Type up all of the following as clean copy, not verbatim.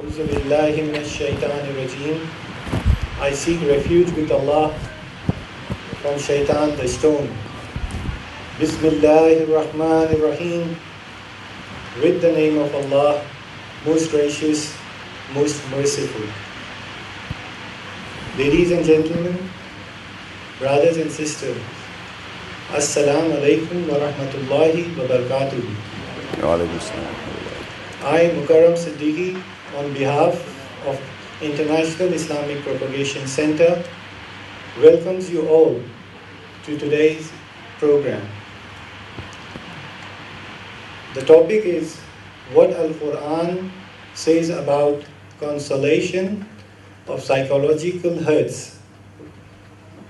A'udhu billahi minash shaitanir rajim. I seek refuge with Allah from shaitan the stone. Bismillahir Rahmanir Rahim. With the name of Allah, most gracious, most merciful. Ladies and gentlemen, brothers and sisters, Assalamu alaikum wa rahmatullahi wa barakatuh. I, Mukarram Siddiqui, on behalf of International Islamic Propagation Center, welcomes you all to today's program. The topic is what Al-Quran says about consolation of psychological hurts,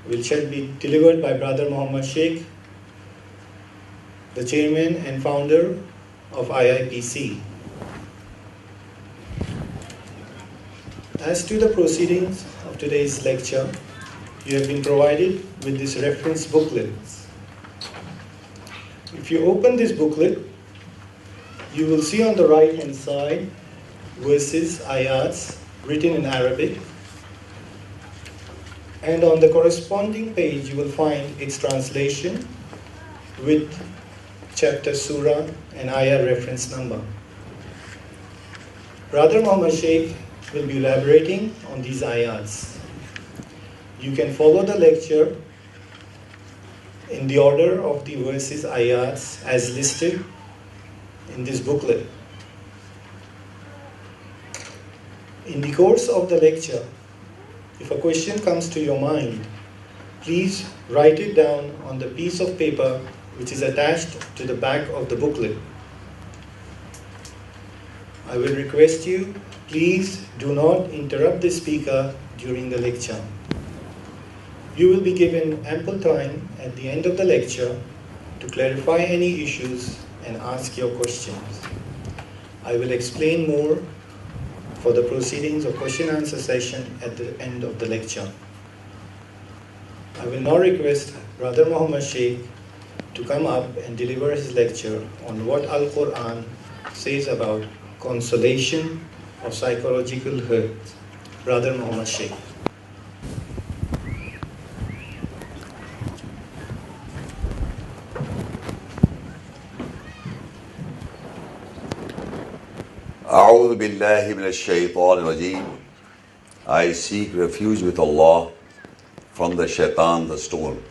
which shall be delivered by Brother Muhammad Sheikh, the chairman and founder of IIPC. As to the proceedings of today's lecture, you have been provided with this reference booklet. If you open this booklet, you will see on the right hand side verses, ayats, written in Arabic, and on the corresponding page you will find its translation with chapter, surah and ayah reference number. Brother Muhammad Sheikh will be elaborating on these ayats. You can follow the lecture in the order of the verses, ayats as listed in this booklet. In the course of the lecture, if a question comes to your mind, please write it down on the piece of paper which is attached to the back of the booklet. I will request you, please do not interrupt the speaker during the lecture. You will be given ample time at the end of the lecture to clarify any issues and ask your questions. I will explain more for the proceedings of question and answer session at the end of the lecture. I will now request Brother Muhammad Sheikh to come up and deliver his lecture on what Al-Quran says about consolation of psychological hurt. Brother Muhammad Sheikh. A'udhu billahi minash shaitanir rajeem. I seek refuge with Allah from the shaitan, the stone.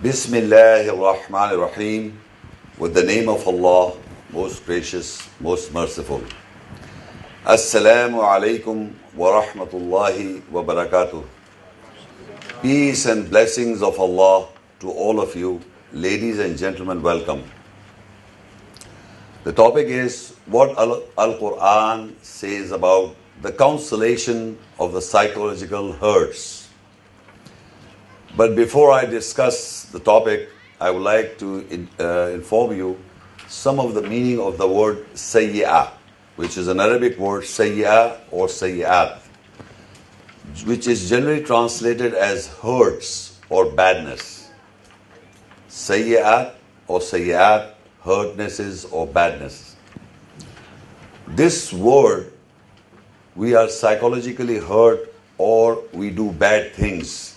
Bismillahir Rahmanir Rahim. With the name of Allah, most gracious, most merciful. Assalamu alaikum wa rahmatullahi wa barakatuh. Peace and blessings of Allah to all of you. Ladies and gentlemen, welcome. The topic is what Al-Quran says about the consolation of the psychological hurts. But before I discuss the topic, I would like to inform you some of the meaning of the word sayyi'ah, which is an Arabic word sayyi'ah or sayyi'at, which is generally translated as hurts or badness. Sayyi'at or sayyi'at, hurtnesses or badness. This word, we are psychologically hurt or we do bad things,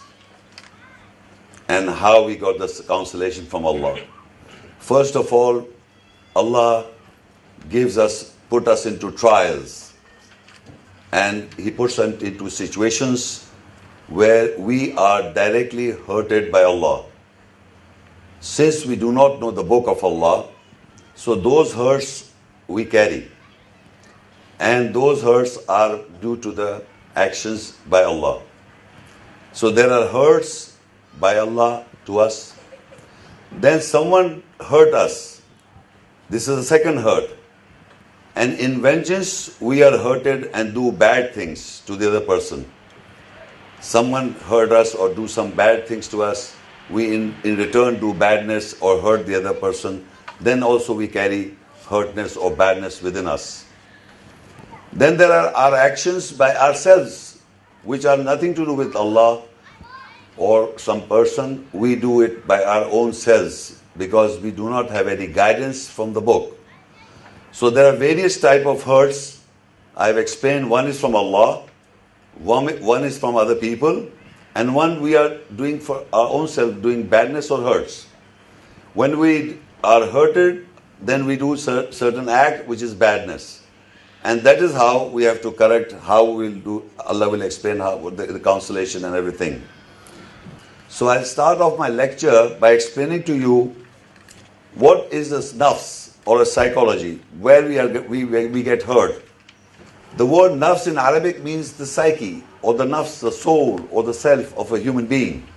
and how we got this consolation from Allah. First of all, Allah put us into trials, and He puts us into situations where we are directly hurted by Allah. Since we do not know the book of Allah, so those hurts we carry. And those hurts are due to the actions by Allah. So there are hurts by Allah to us. Then someone hurt us. This is the second hurt. And in vengeance, we are hurted and do bad things to the other person. Someone hurt us or do some bad things to us. We in return do badness or hurt the other person. Then also we carry hurtness or badness within us. Then there are our actions by ourselves, which are nothing to do with Allah or some person. We do it by our own selves because we do not have any guidance from the book. So there are various type of hurts. I've explained one is from Allah, one is from other people, and one we are doing for our own self, doing badness or hurts. When we are hurted, then we do certain act which is badness. And that is how we have to correct, how we'll do, Allah will explain how the consolation and everything. So I'll start off my lecture by explaining to you what is this nafs or a psychology, where we get hurt. The word nafs in Arabic means the psyche or the nafs, the soul or the self of a human being.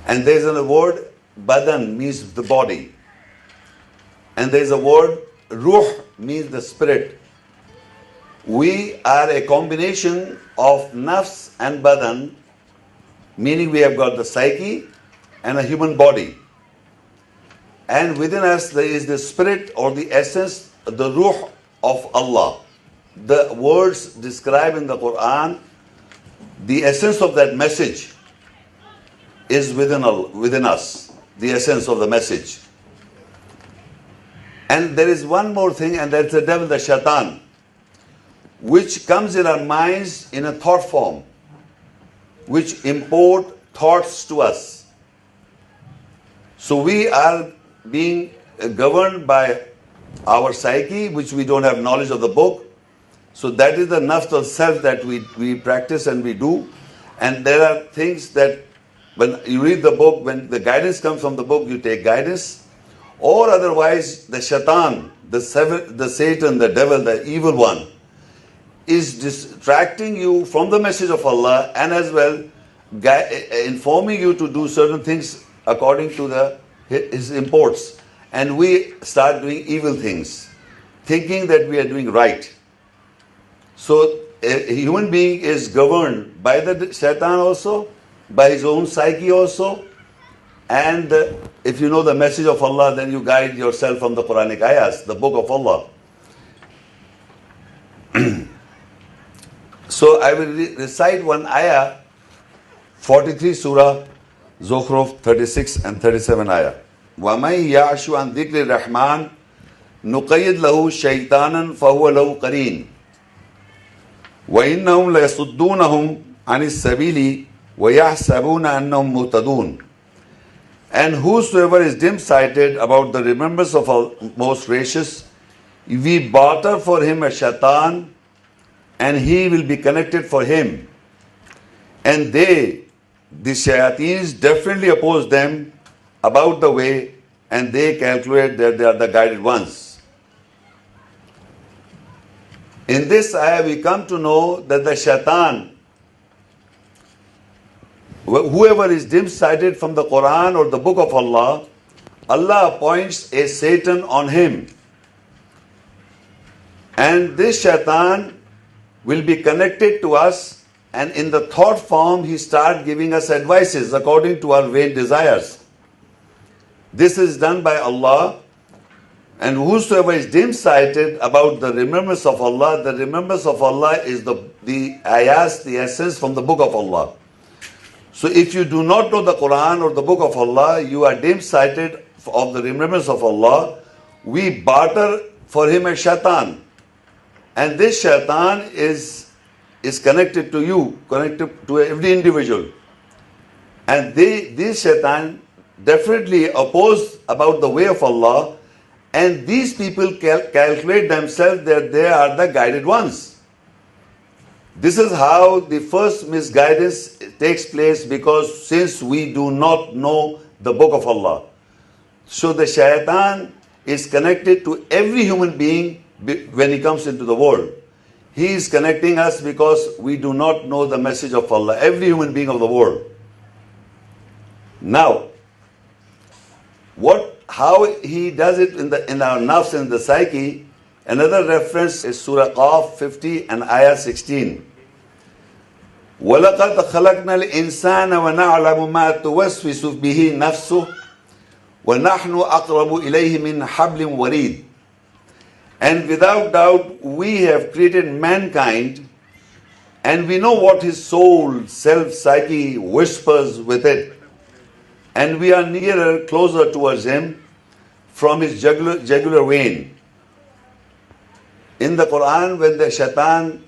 And there's a word badan, means the body. And there's a word ruh, means the spirit. We are a combination of nafs and badan, meaning we have got the psyche and a human body. And within us there is the spirit or the essence, the ruh of Allah. The words described in the Quran, the essence of that message is within us, the essence of the message. And there is one more thing, and that's the devil, the shaitan, which comes in our minds in a thought form, which import thoughts to us. So we are being governed by our psyche, which we don't have knowledge of the book. So that is the nafs of self that we practice and we do. And there are things that when you read the book, when the guidance comes from the book, you take guidance. Or otherwise, the shaitan, the Satan, the devil, the evil one, is distracting you from the message of Allah and as well informing you to do certain things according to his imports. And we start doing evil things, thinking that we are doing right. So a human being is governed by the shaitan also, by his own psyche also. And if you know the message of Allah, then you guide yourself from the Quranic ayahs, the book of Allah. So I will recite one ayah, 43 surah, Zukhruf 36 and 37 ayah. وَمَنْ يَعْشُ عَنْ ذِكْرِ الرَّحْمَنِ نُقَيِّدْ لَهُ شَيْطَانًا فَهُوَ لَهُ قَرِينٌ وَإِنَّهُمْ لَيَصُدُّونَهُمْ عَنِ السَّبِيلِ وَيَحْسَبُونَ أَنَّهُمْ مُهْتَدُونَ. And whosoever is dim-sighted about the remembrance of our most gracious, we barter for him a shaitan, and he will be connected for him. And they, the shayateens, definitely oppose them about the way, and they calculate that they are the guided ones. In this ayah, we come to know that the shaitan, whoever is dim-sighted from the Quran or the book of Allah, Allah appoints a Satan on him. And this shaitan will be connected to us, and in the thought form, he starts giving us advices according to our vain desires. This is done by Allah. And whosoever is dim-sighted about the remembrance of Allah, the remembrance of Allah is the ayahs, the essence from the book of Allah. So if you do not know the Quran or the book of Allah, you are dim-sighted of the remembrance of Allah, we barter for him a shaitan. And this shaitan is connected to you, connected to every individual. And these shaitan definitely oppose about the way of Allah, and these people calculate themselves that they are the guided ones. This is how the first misguidance takes place, because since we do not know the book of Allah. So the shaitan is connected to every human being when he comes into the world. He is connecting us because we do not know the message of Allah, every human being of the world. Now, how he does it in our nafs and the psyche, another reference is Surah Qaf 50 and Ayah 16. وَلَقَدْ خَلَقْنَا الْإِنسَانَ وَنَعْلَمُ مَا تُوَسْوِسُ بِهِ نَفْسُهُ وَنَحْنُ أَقْرَبُ إِلَيْهِ مِنْ حَبْلٍ وَرِيدٍ. And without doubt, we have created mankind, and we know what his soul, self-psyche whispers with it. And we are nearer, closer towards him from his jugular vein. in the Quran when the shaitan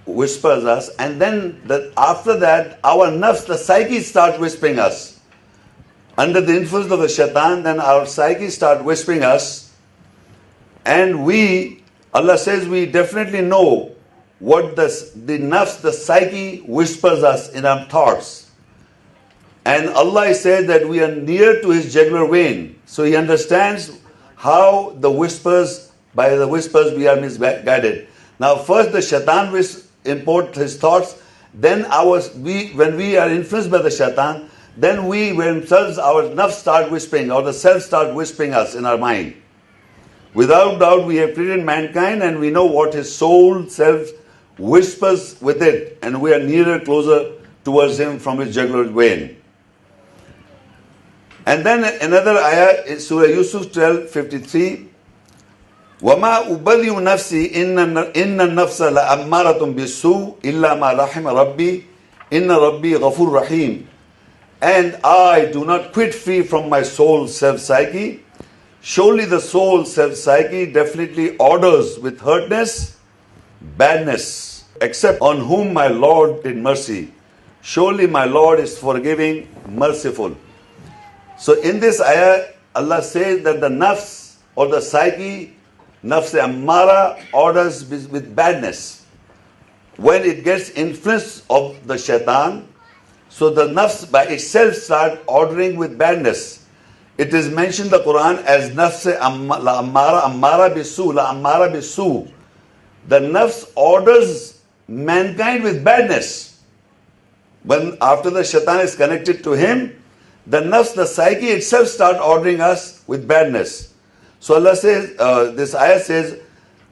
whispers us, and then after that our nafs, the psyche, starts whispering us. Under the influence of the shaitan, then our psyche starts whispering us, and Allah says, we definitely know what the nafs, the psyche, whispers us in our thoughts. And Allah says that we are near to His jugular vein, so He understands how by the whispers we are misguided. Now first the shaitan import his thoughts, then when we are influenced by the shaitan, then we themselves, our nafs start whispering, or the self start whispering us in our mind. Without doubt, we have created mankind, and we know what his soul self whispers with it, and we are closer towards him from his jugular vein. And then another ayah is Surah Yusuf 12:53. وَمَا أُبَرِّئُ نَفْسِي إِنَّ النَّفْسَ لَأَمَّارَةٌ بِالسُّوءِ إِلَّا مَا رَحِمَ رَبِّي إِنَّ رَبِّي غَفُورٌ رَحِيمٌ. And I do not quit free from my soul self-psyche. Surely the soul self-psyche definitely orders with hurtness, badness, except on whom my Lord did mercy. Surely my Lord is forgiving, merciful. So in this ayah, Allah says that the nafs or the psyche, nafs ammara, orders with badness. When it gets influence of the shaitan, so the nafs by itself start ordering with badness. It is mentioned in the Quran as nafs ammara bisu. The nafs orders mankind with badness. When after the shaitan is connected to him, the nafs, the psyche itself start ordering us with badness. So Allah says, this ayah says,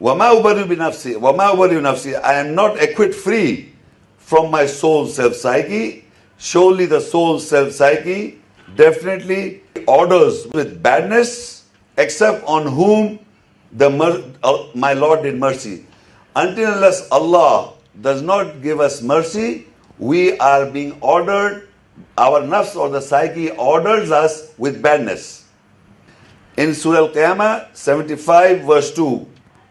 وَمَا أُبَرِّئُ نَفْسِي, I am not acquit free from my soul self-psyche. Surely the soul self-psyche definitely orders with badness, except on whom my Lord did mercy. Until unless Allah does not give us mercy, we are being ordered, our nafs or the psyche orders us with badness. In Surah Al-Qiyamah 75 verse 2,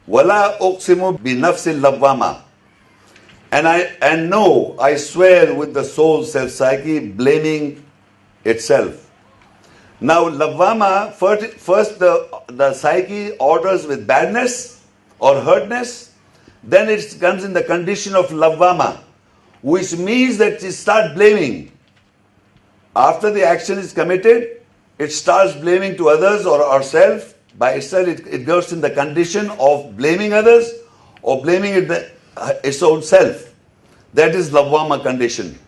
وَلَا أُقْسِمُ بِنَفْسِ اللَّوَّامَةِ, and no, I swear with the soul self-psyche blaming itself. Now lawwama, first the psyche orders with badness or hurtness, then it comes in the condition of lawwama, which means that it starts blaming. After the action is committed, it starts blaming to others or ourselves. By itself, it goes in the condition of blaming others or blaming its own self. That is lawwama condition.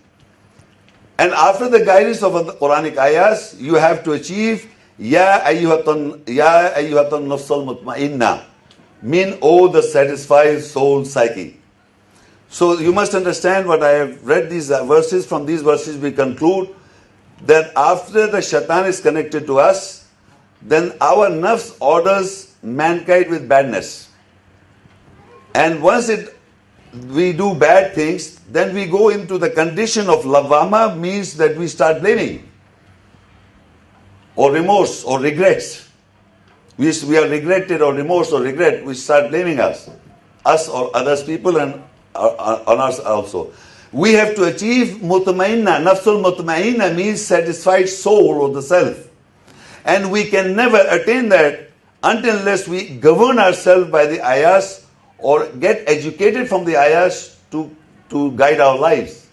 And after the guidance of the Quranic ayahs, you have to achieve Ya ayyuhatan nafsal mutma'inna, mean the satisfied soul psyche. So you must understand what I have read these verses. From these verses we conclude that after the shaitan is connected to us, then our nafs orders mankind with badness. And once we do bad things, then we go into the condition of lawwama, means that we start blaming, or remorse, or regrets. We are regretted, or remorse, or regret, we start blaming us or others people, and on us also. We have to achieve mutmainna. Nafsul mutmainna means satisfied soul of the self. And we can never attain that unless we govern ourselves by the ayahs or get educated from the ayahs to guide our lives.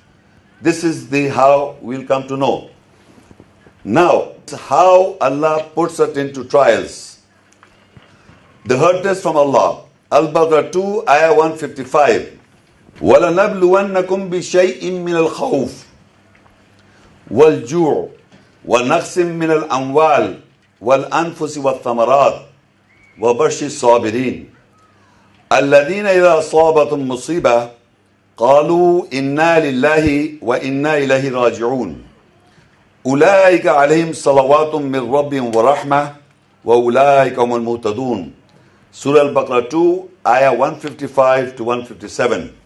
This is how we'll come to know. Now, how Allah puts us into trials. The hurtness from Allah. Al-Baqarah 2, ayah 155. وَلَنَبْلُوَنَّكُمْ بِشَيْءٍ مِّنَ الْخَوْفِ وَالْجُوعِ وَنَقْصٍ مِّنَ الْأَمْوَالِ وَالْأَنفُسِ وَالثَّمَرَاتِ وَبَشِّرِ الصَّابِرِينَ الَّذِينَ إِذَا أَصَابَتْهُمْ مُصِيبَةٌ قَالُوا إِنَّا لِلَّهِ وَإِنَّا إِلَيْهِ رَاجِعُونَ أُولَٰئِكَ عَلَيْهِمْ صَلَوَاتٌ مِّن رَّبِّهِمْ وَرَحْمَةٌ وَأُولَٰئِكَ هُمُ الْمُهْتَدُونَ. Surah Al-Baqarah 2, ayah 155 to 157.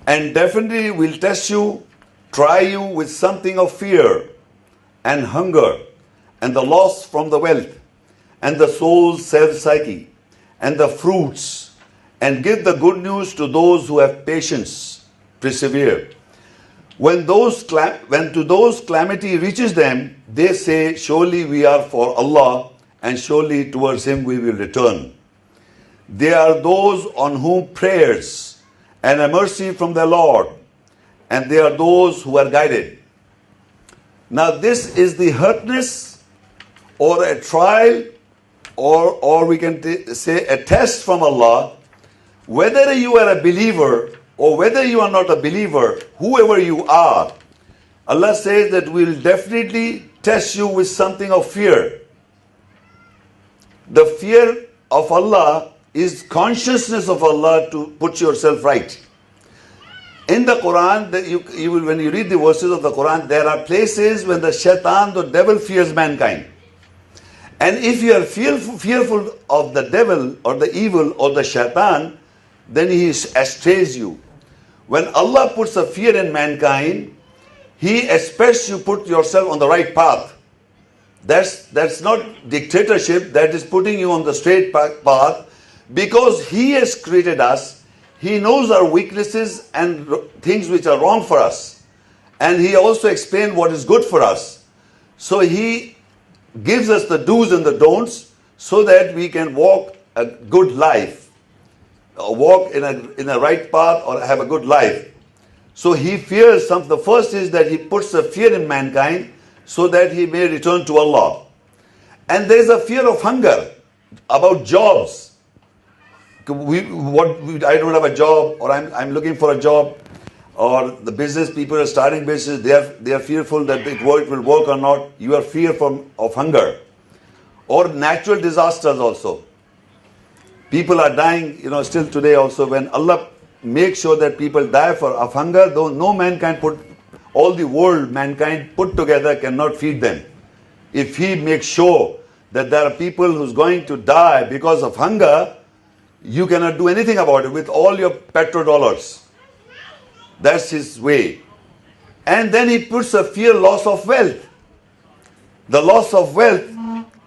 And definitely we'll test you, try you with something of fear and hunger and the loss from the wealth and the soul's self-psyche and the fruits, and give the good news to those who have patience, persevere. When to those calamity reaches them, they say, surely we are for Allah, and surely towards Him we will return. They are those on whom prayers and a mercy from their Lord, and they are those who are guided. Now this is the hardness or a trial, or we can say a test from Allah, whether you are a believer or whether you are not a believer, whoever you are. Allah says that we will definitely test you with something of fear. The fear of Allah is consciousness of Allah to put yourself right. In the Quran, when you read the verses of the Quran, there are places when the shaitan, the devil, fears mankind. And if you are fearful of the devil or the evil or the shaitan, then he astrays you. When Allah puts a fear in mankind, He expects you put yourself on the right path. That's not dictatorship, that is putting you on the straight path, because He has created us. He knows our weaknesses and things which are wrong for us. And He also explained what is good for us. So He gives us the do's and the don'ts so that we can walk a good life, walk in a right path or have a good life. So He fears something. The first is that He puts a fear in mankind so that he may return to Allah. And there is a fear of hunger about jobs. I don't have a job, or I'm looking for a job, or the business people are starting business, they are fearful that it will work or not. You are fearful of hunger. Or natural disasters also. People are dying, still today also. When Allah makes sure that people die of hunger, though no man can all the world, mankind put together cannot feed them. If He makes sure that there are people who's going to die because of hunger, you cannot do anything about it with all your petrodollars. That's His way. And then He puts a fear loss of wealth. The loss of wealth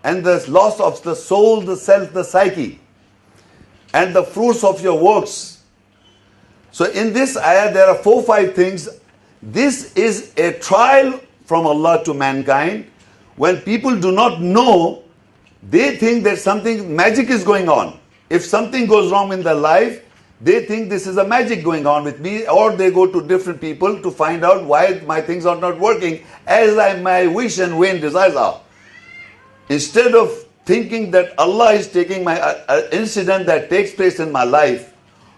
and the loss of the soul, the self, the psyche, and the fruits of your works. So in this ayah there are 4-5 things. This is a trial from Allah to mankind. When people do not know, they think that something magic is going on. If something goes wrong in their life, they think this is a magic going on with me, or they go to different people to find out why my things are not working as my wish and vain desires are. Instead of thinking that Allah is taking my incident that takes place in my life,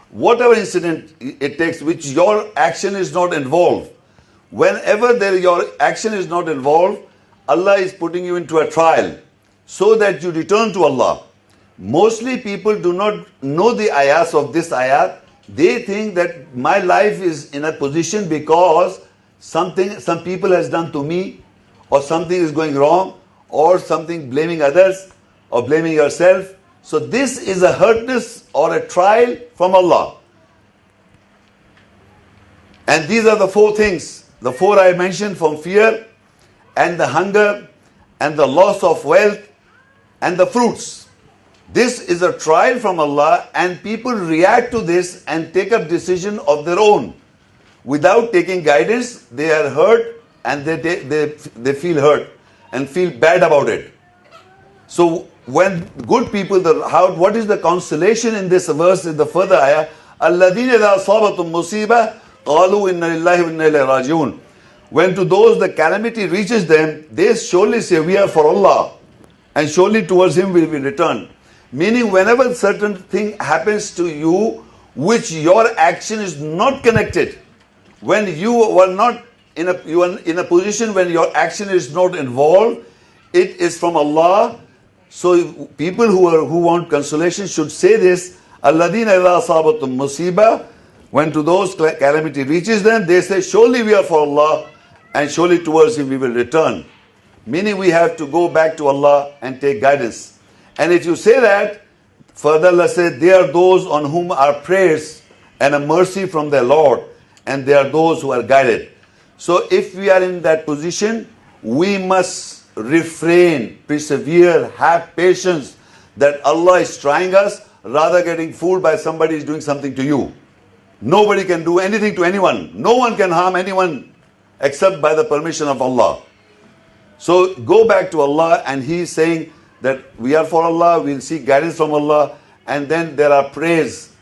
whatever incident it takes, which your action is not involved, whenever your action is not involved, Allah is putting you into a trial so that you return to Allah. Mostly people do not know the ayahs of this ayah. They think that my life is in a position because some people has done to me, or something is going wrong, or something blaming others, or blaming yourself. So this is a hardness or a trial from Allah. And these are the 4 things. The 4 I mentioned, from fear and the hunger and the loss of wealth and the fruits. This is a trial from Allah, and people react to this and take a decision of their own. Without taking guidance, they are hurt, and they feel hurt and feel bad about it. So when good people, what is the consolation in this verse, in the further ayah? الَّذِينَ إِذَا أَصَابَتْهُمْ مُصِيبَةٌ قَالُوا إِنَّا لِلَّهِ وَإِنَّا إِلَيْهِ رَاجِعُونَ. When to those the calamity reaches them, they surely say, we are for Allah, and surely towards Him will we return. Meaning, whenever certain thing happens to you, which your action is not connected, when you are not in a position when your action is not involved, it is from Allah. So people who want consolation should say this: Alladina idha asabatum musiba. When to those calamity reaches them, they say, surely we are for Allah, and surely towards Him we will return. Meaning, we have to go back to Allah and take guidance. And if you say that, further Allah said, they are those on whom are prayers and a mercy from their Lord, and they are those who are guided. So if we are in that position, we must refrain, persevere, have patience that Allah is trying us. rather getting fooled by somebody who's doing something to you. Nobody can do anything to anyone. No one can harm anyone except by the permission of Allah. So go back to Allah, and He is saying that we are for Allah, we'll seek guidance from Allah, and then there are prayers.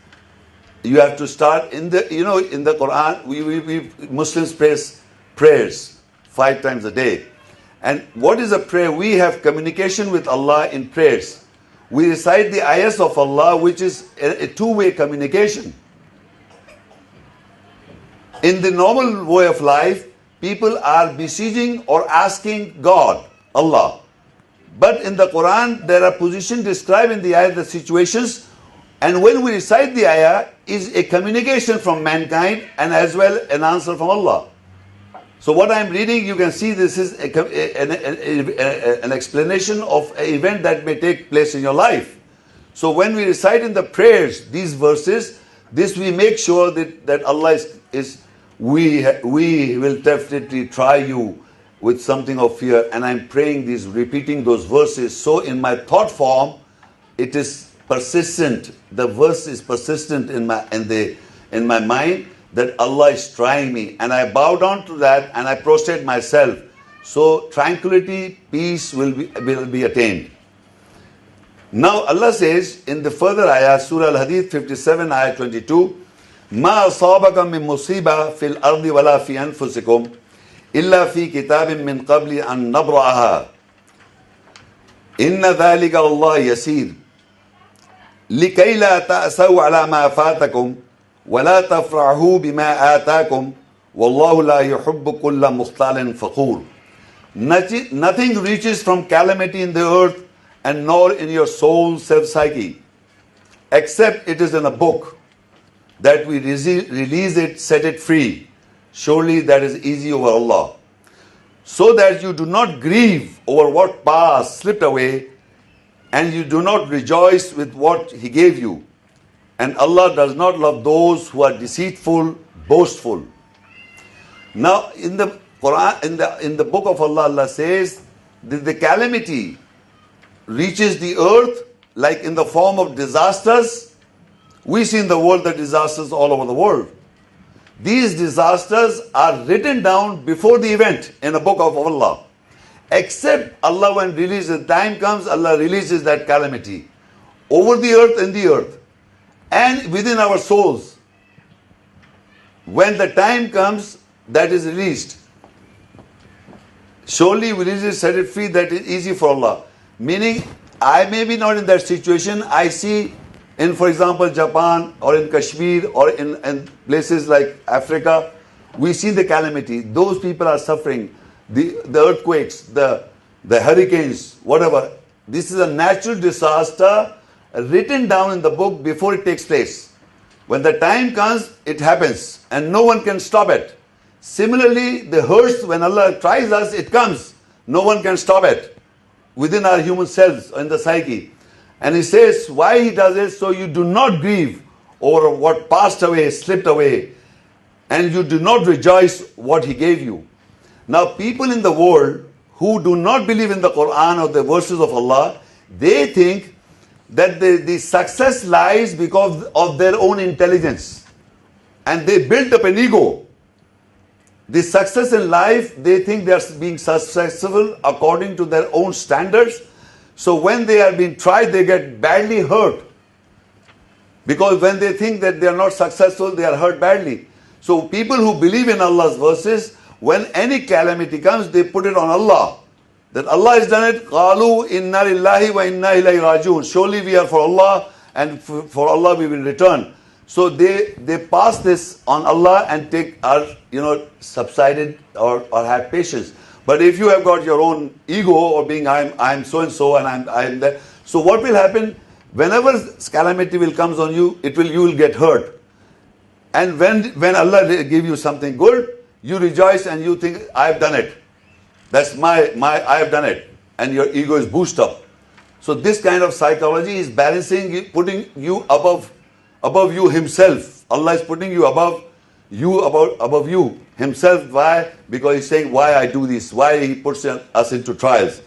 You have to start in the, in the Quran, we Muslims praise prayers 5 times a day. And what is a prayer? We have communication with Allah in prayers. We recite the ayahs of Allah, which is a two-way communication. In the normal way of life, people are besieging or asking God, Allah. But in the Quran, there are positions described in the ayah, the situations, and when we recite the ayah, is a communication from mankind and as well an answer from Allah. So what I'm reading, you can see this is an explanation of an event that may take place in your life. So when we recite in the prayers these verses, this we make sure that Allah we will definitely try you with something of fear, and I'm praying these, repeating those verses. So in my thought form, it is persistent. The verse is persistent in my mind, that Allah is trying me, and I bow down to that and I prostrate myself. So tranquility, peace will be attained. Now Allah says in the further ayah, Surah Al-Hadid 57, ayah 22, ما أصابك من مصيبة في الأرض ولا في أنفسكم إلا في كتاب من قبل أن نبرأها إن ذلك الله يسير لكي لا تأسوا على ما فاتكم ولا تفرحوا بما آتاكم والله لا يحب كل مختال فخور. Nothing reaches from calamity in the earth and nor in your soul self-psyche, except it is in a book that we release it, set it free. Surely that is easy over Allah. So that you do not grieve over what passed, slipped away, and you do not rejoice with what He gave you. And Allah does not love those who are deceitful, boastful. Now in the Quran, in the book of Allah, Allah says that the calamity reaches the earth like in the form of disasters. We see in the world the disasters all over the world. These disasters are written down before the event in a book of Allah. Except Allah, when the time comes, Allah releases that calamity over the earth, in the earth, and within our souls. When the time comes, that is released. Surely we release it, set it free, that is easy for Allah. Meaning, I may be not in that situation. I see in, for example, Japan or in Kashmir or in places like Africa, we see the calamity. Those people are suffering. The earthquakes, the hurricanes, whatever. This is a natural disaster written down in the book before it takes place. When the time comes, it happens and no one can stop it. Similarly, the hurts, when Allah tries us, it comes. No one can stop it within our human selves, in the psyche. And He says, why He does it? So you do not grieve over what passed away, slipped away, and you do not rejoice what He gave you. Now people in the world who do not believe in the Quran or the verses of Allah, they think that the success lies because of their own intelligence. And they build up an ego. The success in life, they think they are being successful according to their own standards. So when they are being tried, they get badly hurt. Because when they think that they are not successful, they are hurt badly. So people who believe in Allah's verses, when any calamity comes, they put it on Allah. That Allah has done it. قَالُوا إِنَّا لِلَّهِ وَإِنَّا إِلَيْهِ رَاجِعُونَ. Surely we are for Allah, and for Allah we will return. So they pass this on Allah and take our, subsided or have patience. But if you have got your own ego or being I'm so and so and I'm there. So what will happen? Whenever calamity will comes on you, you will get hurt. And when Allah give you something good, you rejoice and you think I've done it. That's I have done it. And your ego is boosted up. So this kind of psychology is balancing, putting you above you Himself. Allah is putting you above you Himself. Why? Because He's saying, why I do this? Why He puts us into trials?